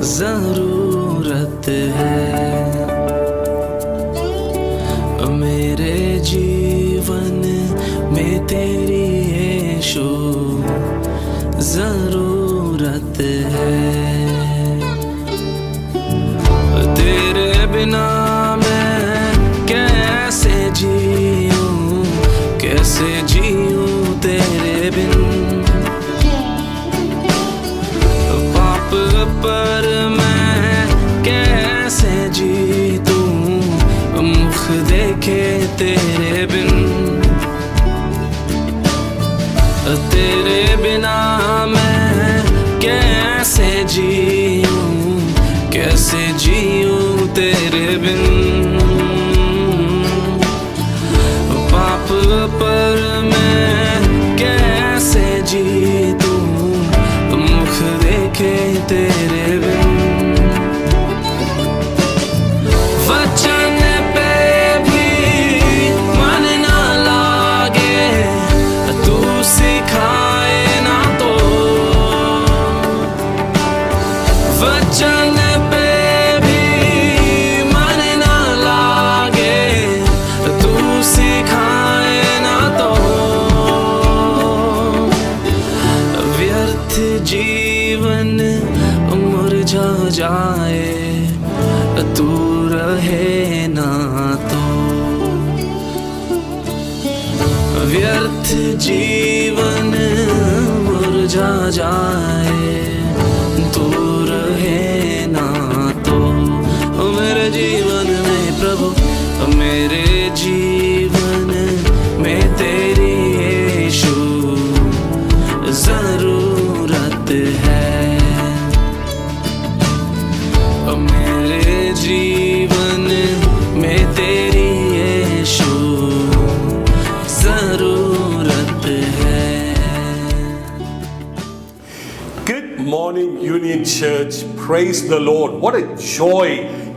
जरूरत है। मेरे जीवन में तेरी यीशु जरूरत है। तेरे बिना मैं कैसे जीऊं, कैसे जीऊं तेरे बिन। पाप पर मैं कैसे जीतूं, मुख देखे तेरे बिन। तेरे बिना मैं कैसे जीऊं, कैसे जीऊं तेरे बिन। पाप पर मैं कैसे जीतूं, मुख देखे तेरे बिन। वचन पे भी मन ना लागे, तू सिखाए ना तो। वचन पे भी मन ना लागे, तू सिखाए ना तो। व्यर्थ जीवन मुरझा जाए, तू रहे ना तो। व्यर्थ जीवन मुरझा जाए, तू रहे ना तो। मेरे जीवन में प्रभु, मेरे जीवन में तेरी यीशु जरूरत है। मेरे जीवन में तेरी यीशु जरूरत है। Good morning, Union Church. Praise the Lord. What a joy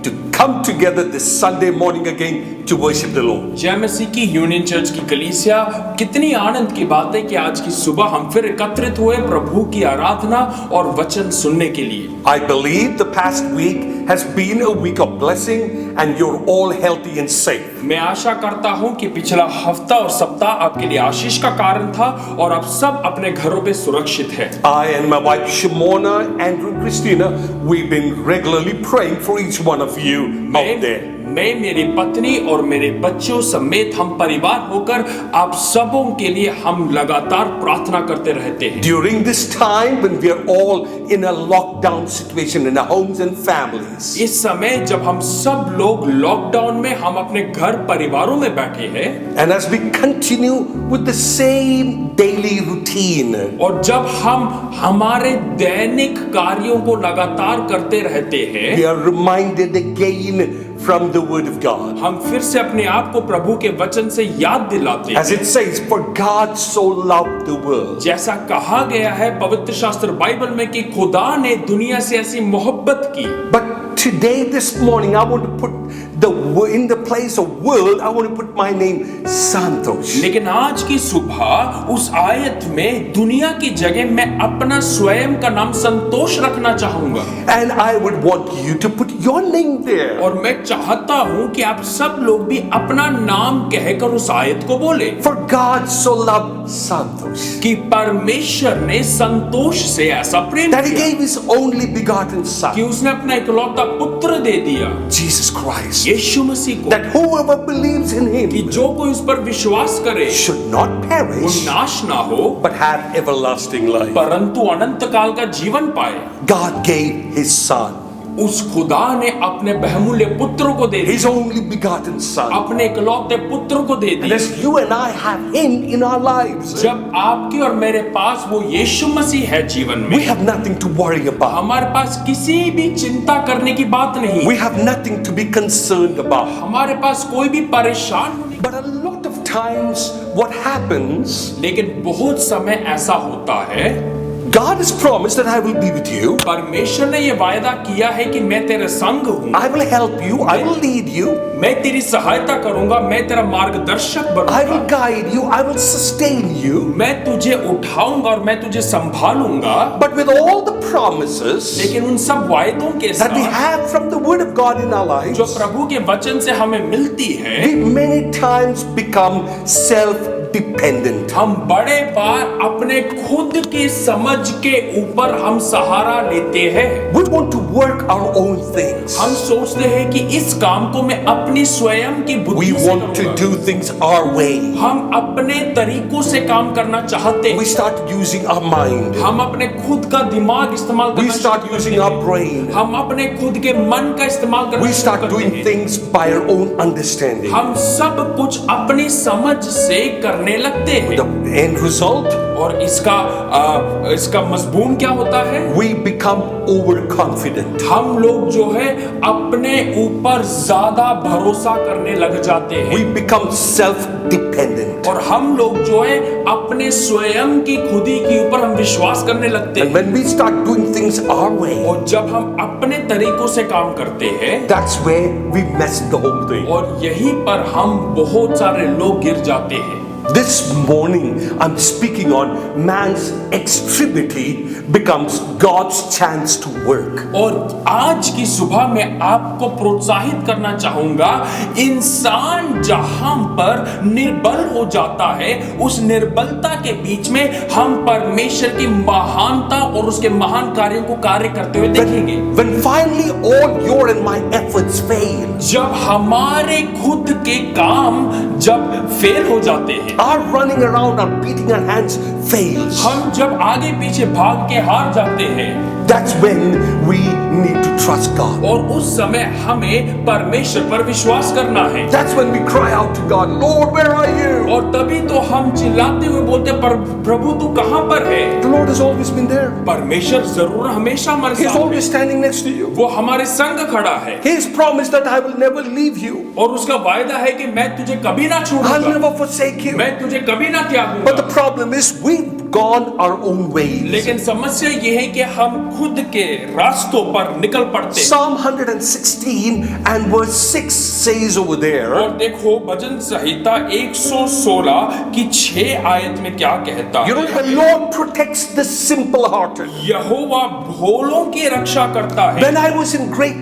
to come together this Sunday morning again to worship the Lord. जय मसीह की यूनियन चर्च की कलीसिया, कितनी आनंद की बात है कि आज की सुबह हम फिर एकत्रित हुए प्रभु की आराधना और वचन सुनने के लिए। I believe the past week has been a week of blessing and you're all healthy and safe. मैं आशा करता हूं कि पिछला हफ्ता और सप्ताह आपके लिए आशीष का कारण था और आप सब अपने घरों पे सुरक्षित हैं। I and my wife Shimona, Andrew, Christina, we've been regularly praying for each one of you out there. मैं, मेरी पत्नी और मेरे बच्चों समेत हम परिवार होकर आप सबों के लिए हम लगातार प्रार्थना करते रहते हैं। During this time when we are all in a lockdown situation in our homes and families. इस समय जब हम सब लोग लॉकडाउन में हम अपने घर परिवारों में बैठे हैं, And as we continue with the same daily routine. और जब हम हमारे दैनिक कार्यों को लगातार करते रहते हैं, We are reminded again from the word of God. हम फिर से अपने आप को प्रभु के वचन से याद दिलाते हैं। As it says, for God so loved the world. जैसा कहा गया है पवित्र शास्त्र बाइबल में कि खुदा ने दुनिया से ऐसी मोहब्बत की। But today, this morning, I want to put in the place of world, I want to put my name Santosh. लेकिन आज की सुबह उस आयत में दुनिया की जगह मैं अपना स्वयं का नाम संतोष रखना चाहूंगा। And I would want you to put your name there. और मैं चाहता हूं कि आप सब लोग भी अपना नाम कहकर उस आयत को बोले। For God so loved Santosh. कि परमेश्वर ने संतोष से ऐसा प्रेम That He किया gave His only begotten कि Son, उसने अपना इकलौता पुत्र दे दिया, Jesus Christ. यीशु मसीह को, That whoever believes in कि Him जो कोई उस पर विश्वास करे should not वो perish, नाश ना हो but have everlasting life. परंतु अनंत काल का जीवन पाए। God gave His Son, उस खुदा ने अपने बहुमूल्य पुत्र को दे His दिया, only begotten Son. अपने इकलौते पुत्र को दे And दिया। as you and I have Him in our lives, जब आपके और मेरे पास वो यीशु मसीह है जीवन we में, have nothing to worry about. हमारे पास किसी भी चिंता करने की बात नहीं, We have nothing to be concerned about. हमारे पास कोई भी परेशान होने। But a lot of times what happens, लेकिन बहुत समय ऐसा होता है, God has promised that I will be with you. परमेश्वर ने ये वायदा किया है कि मैं तेरे संग हूँ, I will help you. I will lead you. मैं तेरी सहायता करूंगा, मैं तेरा मार्गदर्शक I will बनूंगा, guide you. I will sustain you. मैं तुझे उठाऊंगा और मैं तुझे संभालूंगा। But with all the promises लेकिन उन सब वायदों के that we साथ have from the Word of God in our जो lives, प्रभु के वचन से हमें मिलती है, we many times become self-dependent. हम बड़े बार अपने खुद की समझ के ऊपर हम सहारा लेते हैं। We want to work our own things. हम सोचते हैं कि इस काम को मैं अपनी स्वयं की We बुद्धि से want to करूंगा। do things our way. हम अपने तरीकों से काम करना चाहते We हैं। start using our mind. हम अपने खुद का दिमाग इस्तेमाल We करना start शुरू using करते our हैं। brain. हम अपने खुद के मन का इस्तेमाल करना We शुरू start करते doing हैं। things by our own understanding. हम सब कुछ अपनी समझ से करने लगते हैं The end result, और इसका मजबून क्या होता है? we become overconfident. हम लोग जो है अपने ऊपर ज्यादा भरोसा करने लग जाते हैं We become self-dependent. और हम लोग जो है अपने स्वयं की खुदी के ऊपर हम विश्वास करने लगते And हैं। when we start doing things our way, और जब हम अपने तरीकों से काम करते हैं that's where we mess the whole thing. और यहीं पर हम बहुत सारे लोग गिर जाते हैं। This morning, I'm speaking on man's extremity becomes God's chance to work. और आज की सुबह मैं आपको प्रोत्साहित करना चाहूंगा, इंसान जहां पर निर्बल हो जाता है, उस निर्बलता के बीच में हम परमेश्वर की महानता और उसके महान कार्यों को कार्य करते हुए देखेंगे। When finally all your and my efforts fail, जब हमारे खुद के काम जब फेल हो जाते हैं, our running around, our beating our hands fails, हम जब आगे पीछे भाग के हार जाते हैं, that's when we need to trust God. और उस समय हमें परमेश्वर पर विश्वास करना है। That's when we cry out to God, Lord, where are you? और तभी तो हम चिल्लाते हुए बोलते पर प्रभु तू कहां पर है? The Lord has always been there. परमेश्वर जरूर हमेशा हमारे He's साथ always है। standing next to you. वो हमारे संग खड़ा है He's promised that I will never leave you. और उसका वायदा है कि मैं तुझे कभी ना I'll छोड़ूंगा, never forsake you. मैं तुझे कभी ना But त्यागूंगा। the problem is we've gone our own ways. लेकिन समस्या ये है कि हम खुद के रास्तों पर निकल पड़ते हैं। Psalm 116 and verse 6 says over there, और देखो भजन संहिता 116 की 6 आयत में क्या कहता you know, है? the Lord protects the simple hearted. यहोवा भोलों की रक्षा करता है When I was in great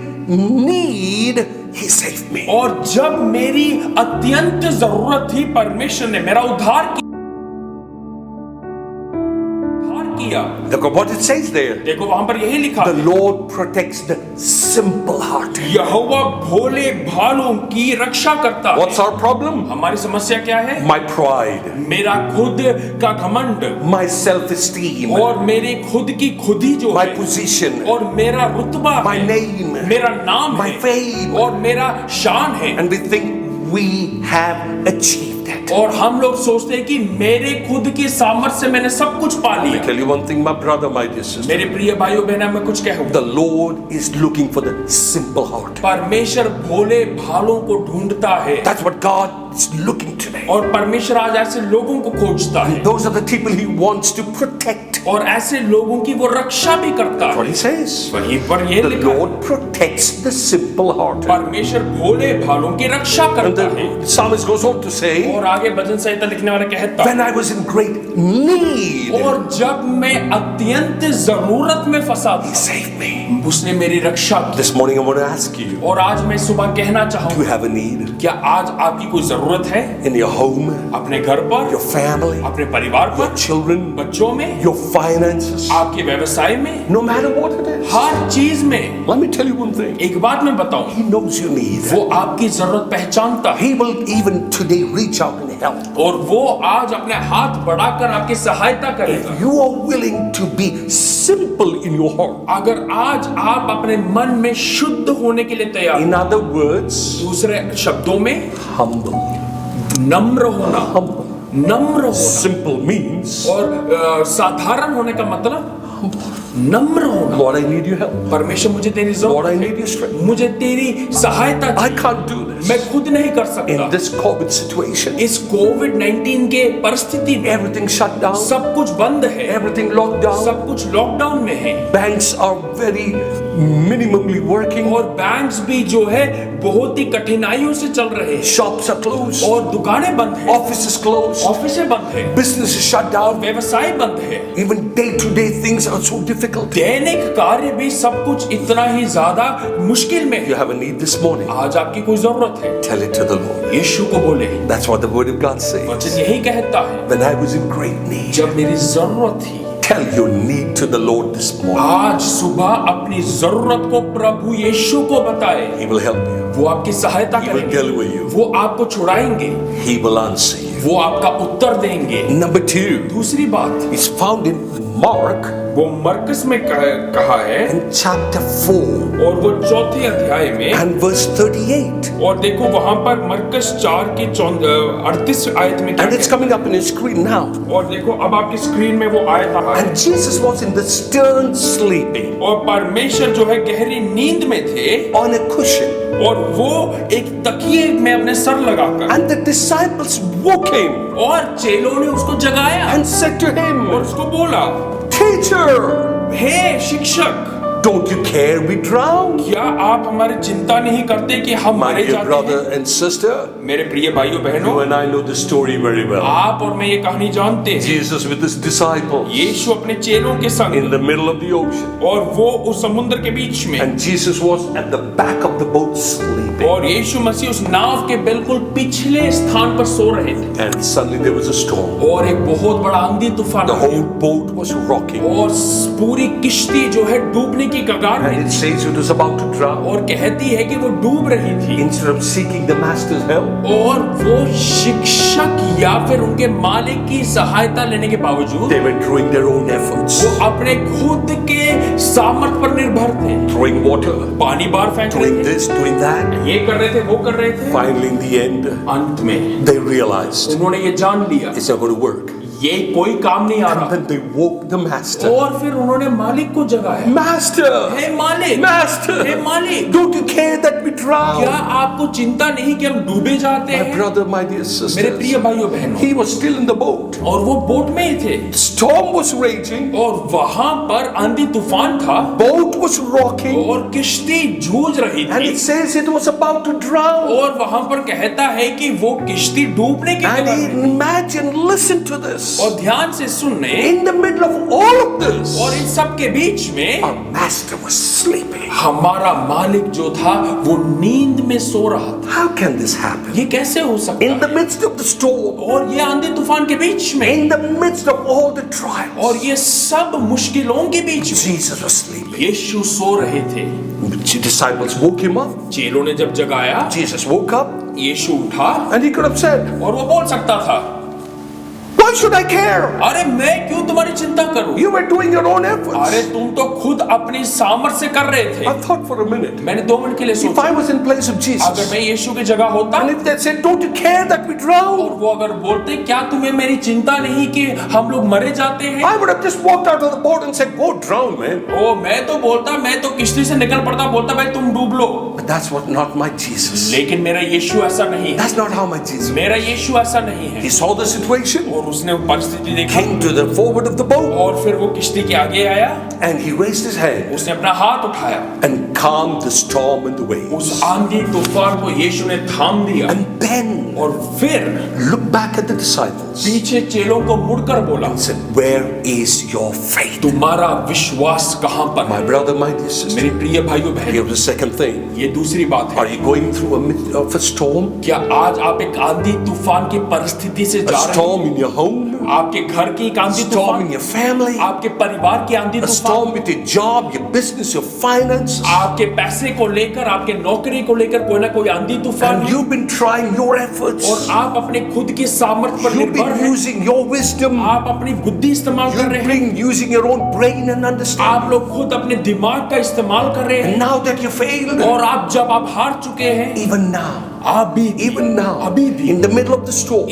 need, He saved me. और जब मेरी अत्यंत जरूरत थी, परमेश्वर ने मेरा उद्धार किया। Look at what it says there. देखो वहां पर यही लिखा The है, Lord protects the simple hearted. यहोवा भोले भालों की रक्षा करता है। What's our problem? हमारी समस्या क्या है? My pride, मेरा खुद का घमंड my self-esteem, और मेरी खुद की खुदी जो my है position, और मेरा रुतबा my है, name, मेरा नाम my है fame. और मेरा शान है। And we think we have achieved that. और हम लोग सोचते हैं कि मेरे खुद की सामर्थ्य से मैंने सब कुछ पा Let me लिया। tell you one thing, my brother, my dear sister. मेरे प्रिय भाइयों बहनों, मैं कुछ कहूँ, The Lord is looking for the simple heart. परमेश्वर भोले भालों को ढूंढता है That's what God is looking today. और परमेश्वर आज ऐसे लोगों को खोजता है Those are the people He wants to protect. और ऐसे लोगों की वो रक्षा भी करता That's what है। He says. वहीं पर ये The लिखा है, Lord protects the simple heart. परमेश्वर भोले भालों की रक्षा And करता है। the psalmist goes on to say, और आगे भजन संहिता लिखने वाला कहता है, when I was in great need, और जब मैं अत्यंत जरूरत में फंसा He था, saved me. उसने मेरी रक्षा की। This morning I want to ask you, और आज मैं सुबह कहना do you चाहूंगा, have a need क्या आज आपकी कोई जरूरत है? in your home, अपने घर पर, your family, अपने परिवार your पर, children, बच्चों में, your finances? आपके व्यवसाय में, No matter what it is. हर चीज में। Let me tell you one thing. एक बात मैं बताऊं, He knows your need. वो आपकी जरूरत पहचानता है He will even today reach out and help. और वो आज अपने हाथ बढ़ाकर आपकी सहायता करेगा। If you are willing to be simple in your heart. अगर आज आप अपने मन में शुद्ध होने के लिए तैयार, In other words, दूसरे शब्दों में humble. नम्र होना, Humble. नम्र होना। Simple means, और साधारण होने का मतलब नम्र होना। Lord, I need your help. परमेश्वर मुझे तेरी Lord, I जरूरत need your strength. है, मुझे तेरी सहायता I चाहिए। can't do this. मैं खुद नहीं कर सकता। In this COVID situation, इस कोविड-19 के परिस्थिति में everything shut down, सब कुछ बंद है, everything locked down. सब कुछ लॉकडाउन में है। Banks are very minimally working. और बैंक्स भी जो है बहुत ही कठिनाइयों से चल रहे हैं। Shops are closed. और दुकानें बंद हैं, Offices closed. ऑफिसें बंद हैं, Business is shut down. व्यवसाय बंद है। Even day-to-day things are so difficult. दैनिक कार्य भी सब कुछ इतना ही ज्यादा मुश्किल में You है। have a need this morning. आज आपकी कोई जरूरत है, Tell it to the Lord. यीशु को बोले। That's what the Word of God says. वचन यही कहता है, When I was in great need, जब मेरी जरूरत थी, tell your need to the Lord this morning. आज सुबह अपनी जरूरत को प्रभु यीशु को बताए। He will help you. वो आपकी सहायता He will करेंगे, deal with you. वो आपको छुड़ाएंगे, He will answer you. वो आपका उत्तर देंगे। Number 2, दूसरी बात, it's found in Mark वो मरकस में कहा है, in chapter 4 और वो चौथे अध्याय में, and verse 38. और देखो वहां पर मरकस 4 की 38 आयत में क्या And it's है? coming up on your screen now. और देखो अब आपकी स्क्रीन में वो आयत आ रहा है। And Jesus was in the stern sleeping और परमेश्वर जो है गहरी नींद में थे, on a cushion. और वो एक तकिए में अपने सर लगाकर, And the disciples woke him और चेलों ने उसको जगाया and said to him, और उसको बोला, Teacher, हे शिक्षक, don't you care we drown? क्या आप हमारी चिंता नहीं करते कि हम My मरे dear जाते brother हैं? and sister, मेरे प्रिय भाइयों you बहनों, and I know the story very well. आप और मैं ये कहानी जानते हैं। Jesus with his disciples यीशु अपने चेलों के in संग, the middle of the ocean. और वो उस समुद्र के बीच में, And Jesus was at the back of the boat sleeping. और यीशु मसीह उस नाव के बिल्कुल पिछले स्थान पर सो रहे थे, And suddenly there was a storm. और एक बहुत बड़ा आंधी तूफान The आ गया, whole boat was rocking. और पूरी किश्ती जो है डूबने की कगार में And it थी, says it was about to drown. और कहती है कि वो डूब रही थी। Instead of seeking the master's help, और वो शिक्षक या फिर उनके मालिक की सहायता लेने के बावजूद they were doing their own efforts. वो अपने खुद के सामर्थ पर निर्भर थे, Throwing water, पानी बाहर फेंक रहे doing थे, this, doing that. ये कर रहे थे, वो कर रहे थे। Finally, in the end, अंत में they realized उन्होंने ये जान लिया, it's not going to work. ये कोई काम नहीं आ And रहा, then they woke the master. और फिर उन्होंने मालिक को जगाया। Master! हे मालिक, Master! हे मालिक, Don't you care that we क्या drown? आपको चिंता नहीं कि हम डूबे जाते My हैं? brother, my dear मेरे sisters, प्रिय भाइयों बहनों, he was still in the boat. और वो बोट में ही थे, Storm was raging. और वहां पर आंधी तूफान था, Boat was rocking. और किश्ती जूझ रही And थी, it says it was about to drown. और वहां पर कहता है कि वो किश्ती डूबने की And कगार में थी। imagine, listen to this. और ध्यान से सुनने, In the middle of all of this, और इन सब के बीच में our master was sleeping. हमारा मालिक जो था वो नींद में सो रहा था। How can this happen? ये कैसे हो सकता In the है? midst of the storm, और ये आंधी तूफान के बीच में, in the midst of all the trials, और ये सब मुश्किलों के बीच में Jesus was sleeping. यीशु सो रहे थे। The disciples woke him up. चेलों ने जब जगाया, Jesus woke up यीशु उठा, and he could have said, और वो बोल सकता था, Why should I care? अरे मैं क्यों तुम्हारी चिंता करूं? You were doing your own अरे efforts. तुम तो खुद अपनी सामर्थ्य से कर रहे थे। I thought for a minute, मैंने 2 मिनट के लिए if सोचा, I was in place of अगर Jesus, मैं यीशु की जगह होता, and if they said, Don't you care that we और drown? वो अगर बोलते, क्या तुम्हें मेरी चिंता नहीं कि हम लोग मरे जाते हैं? I would have just walked out of the boat and said, Go drown, man. ओ मैं तो बोलता, मैं तो किश्ती से निकल पड़ता, बोलता भाई तुम डूब लो। But that's what not my Jesus. लेकिन मेरा यीशु ऐसा नहीं है, That's not how my Jesus. मेरा यीशु ऐसा नहीं है। He saw the situation, और उसने वो परिस्थिति देखी, came to the forward of the boat, और फिर वो किश्ती के आगे आया, and he raised his hand उसने अपना हाथ उठाया, and calmed the storm and the उस waves. आंधी तूफान को यीशु ने थाम दिया, And then और फिर looked back at the disciples पीछे चेलों को मुड़कर बोला, and said, Where is your faith? तुम्हारा विश्वास कहां पर My है? brother, my dear sister, मेरे प्रिय भाइयों बहनों, here's the second thing. ये दूसरी बात है। Are you going through a midst of a storm? क्या आज आप एक आंधी तूफान की परिस्थिति से A जा रहे हैं? storm in your home? आपके घर की एक A आंधी storm तूफान, in your family? आपके परिवार की आंधी A तूफान, storm with your job, your business, your finances? आपके पैसे को लेकर, आपके नौकरी को लेकर कोई ना कोई आंधी तूफान And है, you've been trying your efforts. और आप अपने खुद की सामर्थ्य पर You've निर्भर been हैं, using your wisdom. आप अपनी बुद्धि इस्तेमाल कर You've रहे हैं, been using your own brain and understanding. आप लोग खुद अपने दिमाग का इस्तेमाल कर रहे And हैं, now that you failed, और आप जब आप हार चुके हैं, even now, अभी even now, अभी भी in the middle of the storm,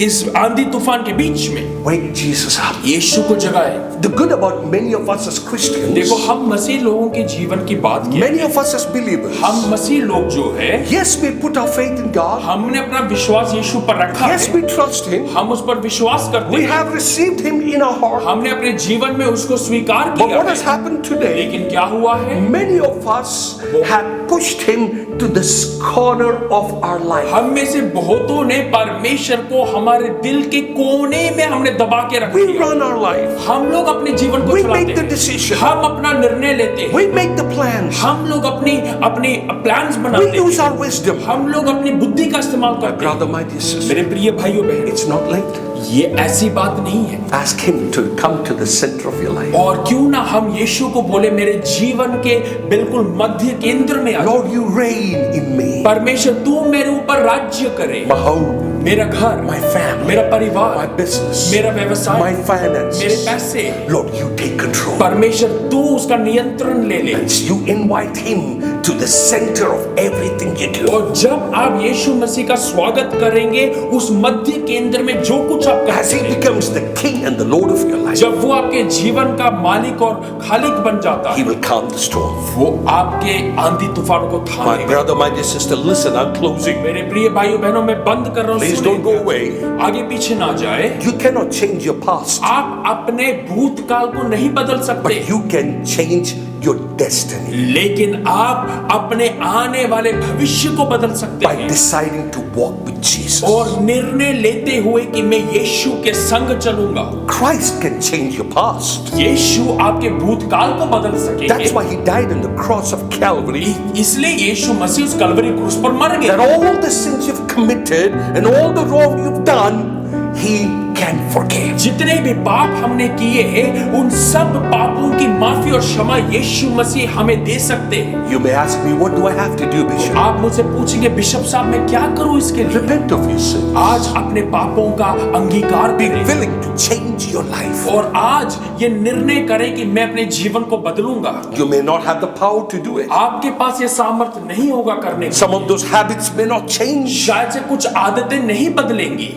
इस आंधी तूफान के बीच में wake Jesus up. यीशु को जगाए। The good about many of us as Christians, देखो हम मसीह लोगों के जीवन की बात की, many of us as believers, हम मसीह लोग जो है, yes, we put our faith in God. हमने अपना विश्वास यीशु पर रखा Yes, है, we trust Him. हम उस पर विश्वास करते We हैं, have received Him in our heart. हमने अपने जीवन में उसको स्वीकार But किया what has है। happened today? लेकिन क्या हुआ है, Many of us have pushed Him to this corner of our life. हम में से बहुतों ने परमेश्वर को हमारे दिल के कोने में हमने दबा के रख We दिया। run our life. हम लोग अपने जीवन को We चलाते make the हैं, decision. हम अपना निर्णय लेते हैं, We make the plans. हम लोग अपनी अपनी प्लान्स We बनाते use हैं, our wisdom. हम लोग अपनी बुद्धि का इस्तेमाल करते हैं। Brother, my dear sister, मेरे प्रिय भाइयों बहनों, it's not late. ये ऐसी बात नहीं है। Ask Him to come to the center of your life. और क्यों ना हम यीशु को बोले मेरे जीवन के बिल्कुल मध्य केंद्र में आ जा। Lord, you reign in me. परमेश्वर तू मेरे ऊपर राज्य करे, My home, मेरा घर, my family, मेरा परिवार, my business, मेरा व्यवसाय, my finances. मेरे पैसे, Lord, you take control. परमेश्वर तू उसका नियंत्रण ले ले। You invite Him to the center of everything you do. और जब आप यीशु मसीह का स्वागत करेंगे उस मध्य केंद्र में जो कुछ आप As He करते हैं, becomes the King and the Lord of your life, जब वो आपके जीवन का मालिक और खालिक बन जाता He है, will calm the storm. वो आपके आंधी तूफानों को My थामेगा। brother, my dear sister, listen, I'm closing. मेरे प्रिय भाइयों बहनों, मैं बंद कर रहा हूँ, Please सुनिए। don't go away. आगे पीछे ना जाए। You cannot change your past, आप अपने भूतकाल को नहीं बदल सकते, but you can change your destiny लेकिन आप अपने आने वाले भविष्य को बदल सकते by हैं deciding to walk with Jesus. और निर्णय लेते हुए कि मैं यीशु के संग चलूंगा। Christ can change your past. यीशु आपके भूतकाल को बदल That's सकेंगे। why He died on the cross of Calvary. इसलिए यीशु मसीह उस कलवरी क्रूस पर मर That गया। all the sins you've committed and all the wrong you've done, He can forgive. जितने भी पाप हमने किए हैं उन सब पापों की माफी और क्षमा यीशु मसीह हमें दे सकते हैं। You may ask me, what do I have to do, Bishop? आप मुझसे पूछेंगे बिशप साहब मैं क्या करूं इसके लिए? Repent of your sins. आज अपने पापों का अंगीकार Be करें willing to change your life. और आज ये निर्णय करें कि मैं अपने जीवन को बदलूंगा। You may not have the power to do it. आपके पास ये सामर्थ्य नहीं होगा करने की। Some of those habits may not change. शायद से कुछ आदतें नहीं बदलेंगी।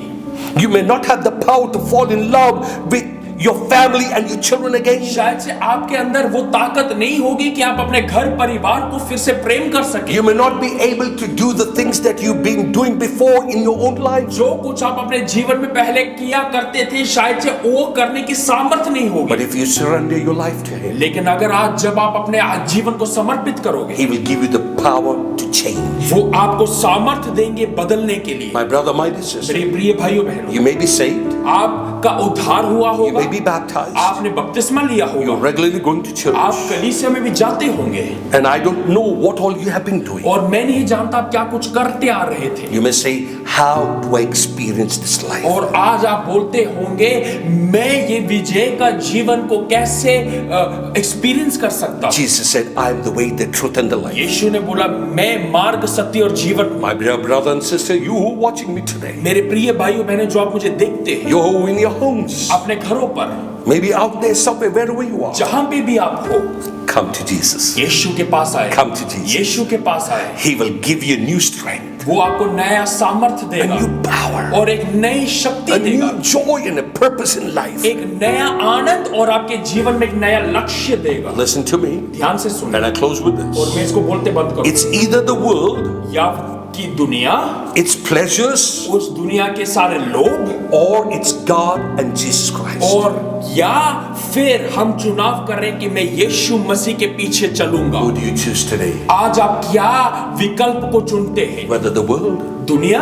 You may not have the power to fall in love with your family and your children again. शायद से आपके अंदर वो ताकत नहीं होगी कि आप अपने घर परिवार को फिर से प्रेम कर सके। You may not be able to do the things that you've been doing before in your own life. जो कुछ आप अपने जीवन में पहले किया करते थे शायद से वो करने की सामर्थ्य नहीं But होगी। if you surrender your life to Him, लेकिन अगर आज जब आप अपने जीवन को समर्पित करोगे, He will give you the power to change. वो आपको सामर्थ्य देंगे बदलने के लिए। My brother, my dear sister, मेरे प्रिय भाइयों बहनों, you may be saved, आपका उद्धार हुआ you होगा, may be baptized, आपने बपतिस्मा लिया you're होगा, regularly going to आप church, कलीसिया में भी जाते होंगे and I don't know what all you have been doing. और मैं नहीं जानता आप क्या कुछ करते आ रहे थे। You may say, how do I experience this life? और आज आप बोलते होंगे मैं ये विजय का जीवन को कैसे एक्सपीरियंस कर सकता हूँ। Jesus said, I am the way, the truth and the life. यीशु ने बोला मैं मार्ग सत्य और जीवन हूँ। My dear brother and sister, you who are watching me today, मेरे प्रिय भाइयों बहनों जो आप मुझे देखते हैं you who are in your homes, अपने घरों पर maybe out there somewhere, wherever you are, जहां पे भी आप हो, come to Jesus. यीशु के पास आए। Come to Jesus. यीशु के पास आए। He will give you new strength, वो आपको नया सामर्थ्य a देगा new power, और एक नई शक्ति a देगा, new joy and a purpose in life. एक नया आनंद और आपके जीवन में एक नया लक्ष्य देगा। Listen to me, ध्यान से सुनिए and I close with और this. मैं इसको बोलते बंद करूं। It's either the world, या कि दुनिया, its pleasures, उस दुनिया के सारे लोग, or it's God and Jesus Christ. और या फिर हम चुनाव करें कि मैं यीशु मसीह के पीछे चलूंगा। Who do you choose today? आज आप क्या विकल्प को चुनते हैं? Whether the world दुनिया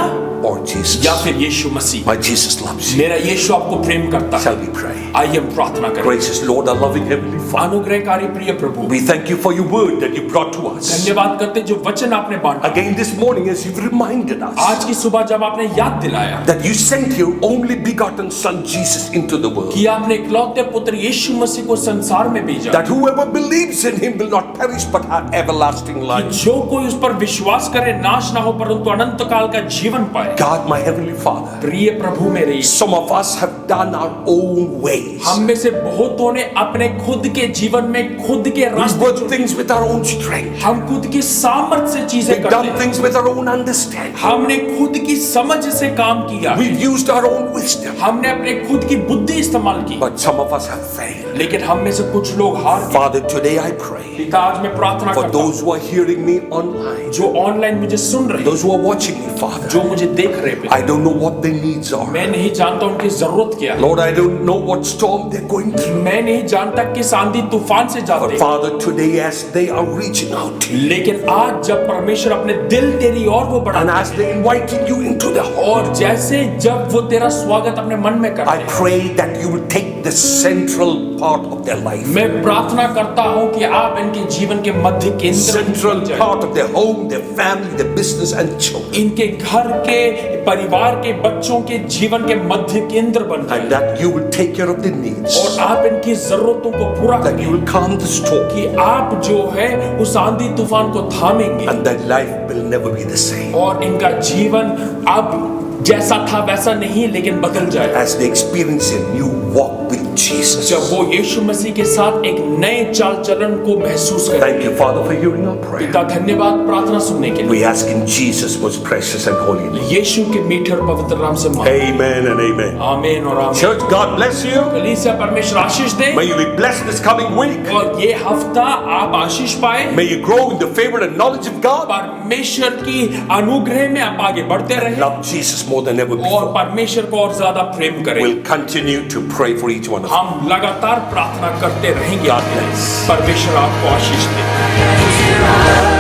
or Jesus? या फिर यीशु मसीह? My Jesus loves you. मेरा यीशु आपको प्रेम करता है। Shall we pray? आइए हम प्रार्थना करें। Gracious Lord, our loving Heavenly Father, अनुग्रहकारी प्रिय प्रभु, we thank you for your word that you brought to us. धन्यवाद करते जो वचन आपने बांटा। Again this morning, as you've reminded us आज की सुबह जब आपने याद दिलाया that you sent your only begotten Son Jesus into the world, कि आपने इकलौते पुत्र यीशु मसीह को संसार में भेजा, that whoever believes in him will not perish but have everlasting कि life. जो कोई उस पर विश्वास करे नाश ना हो परंतु अनंत काल का जीवन पाए। है। God, my Heavenly Father, प्रिय प्रभु मेरे यीशु, some of us have done our own ways. हम में से बहुतों ने अपने खुद के जीवन में खुद के We've रास्ते worked चुने। things with our own strength. हम खुद की सामर्थ्य से चीजें We've करते done हैं। things with our own understanding. हमने खुद की समझ से काम किया। We've used our own wisdom. हमने अपने खुद की बुद्धि इस्तेमाल की। But some of us have failed. लेकिन हम में से कुछ लोग हार गए। Father, today I pray पिता, आज मैं प्रार्थना for करता हूँ, those who are hearing me online, जो ऑनलाइन मुझे सुन रहे हैं, those who are watching me, Father. जो मुझे देख रहे हैं, I don't know what their needs are. मैं नहीं जानता उनकी जरूरत क्या है। Lord, I don't know what storm they're going through. मैं नहीं जानता किस आंधी तूफान से जाते But हैं। Father, today as they are reaching out to you, लेकिन आज जब परमेश्वर अपने दिल तेरी ओर वो and बढ़ाता as they're inviting you into the है, hall, और जैसे जब वो तेरा स्वागत अपने मन में करते I हैं, pray that you will take the central part of their life, मैं प्रार्थना करता हूँ कि आप इनके जीवन के मध्य केंद्र central बन जाएं। part of their home, their family, their business and children, इनके घर के परिवार के बच्चों के जीवन के मध्य केंद्र बन जाएं। and that you will take care of their needs, और आप इनकी जरूरतों को पूरा that you करें, will calm the storm, कि आप जो है उस आंधी तूफान को थामेंगे and that life will never be the same और इनका जीवन अब जैसा था वैसा नहीं लेकिन बदल जाए, as they experience a new walk with Jesus. जब वो यीशु मसीह के साथ एक नए चाल चलन को महसूस करें। Thank you, Father, for hearing our prayer. पिता, धन्यवाद प्रार्थना सुनने के लिए। We ask in Jesus' most precious and holy name. यीशु के मीठे और पवित्र नाम से मांगते हैं। Amen and amen. आमीन और आमीन। Church, God bless you. कलीसिया, परमेश्वर आशीष दे May you be blessed this coming week. और ये हफ्ता आप आशीष पाए। May you grow in the favor and knowledge of God. परमेश्वर की अनुग्रह में आप आगे बढ़ते रहें Love Jesus more than ever और before. परमेश्वर को और ज्यादा प्रेम करें। We'll continue to pray for each one of you. हम लगातार प्रार्थना करते रहेंगे। God bless. परमेश्वर आपको आशीष दे।